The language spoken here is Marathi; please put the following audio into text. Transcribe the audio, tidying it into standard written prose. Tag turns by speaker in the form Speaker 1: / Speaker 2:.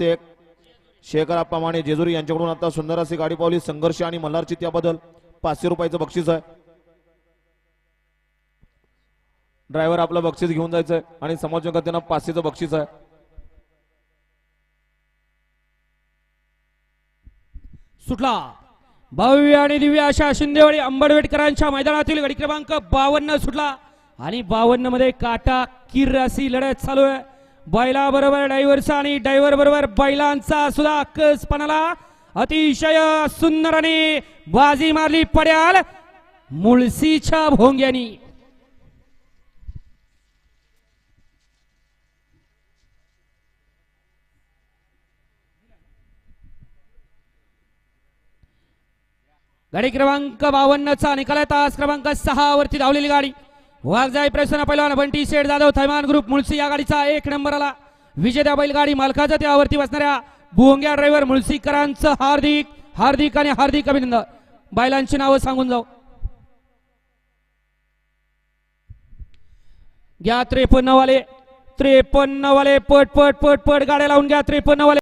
Speaker 1: प्रत्येक शेखर आप्पा माने जेजुरी यांच्याकडून आता सुंदर अशी गाडी पावली संघर्ष आणि मल्हारची त्याबद्दल 500 रुपयाचं बक्षीस आहे. ड्रायव्हर आपलं बक्षीस घेऊन जायचंय आणि समाजोगात त्यांना 500चं बक्षीस आहे.
Speaker 2: सुटला भव्य आणि दिव्य अशा शिंदेवाडी अंबडवेटकरांच्या मैदानातील गाडी क्रमांक 52 सुटला आणि 52 मध्ये काटा किर अशी लढत चालू आहे. बैला बरोबर ड्रायव्हरचा आणि ड्रायव्हर बरोबर बैलांचा सुद्धा अक्कसपणाला अतिशय सुंदर आणि बाजी मारली पड्याल मुळशीच्या भोंग्यानी. गाडी क्रमांक 52 चा निकाल तास क्रमांक 6 वरती धावलेली गाडी वाघजाई प्रसन्न पैलवान बंटी शेठ जाधव थैमान ग्रुप मुळशी या गाडीचा 1 नंबर आला. विजेत्या बैलगाडी मालकाचा त्यावरती बसणाऱ्या भोंग्या ड्रायव्हर मुळशीकरांचं हार्दिक हार्दिक आणि हार्दिक अभिनंदन. बैलांची नावं सांगून जाऊ घ्या. 53 वाले पट पट पट पट गाड्या लावून घ्या. 53 वाले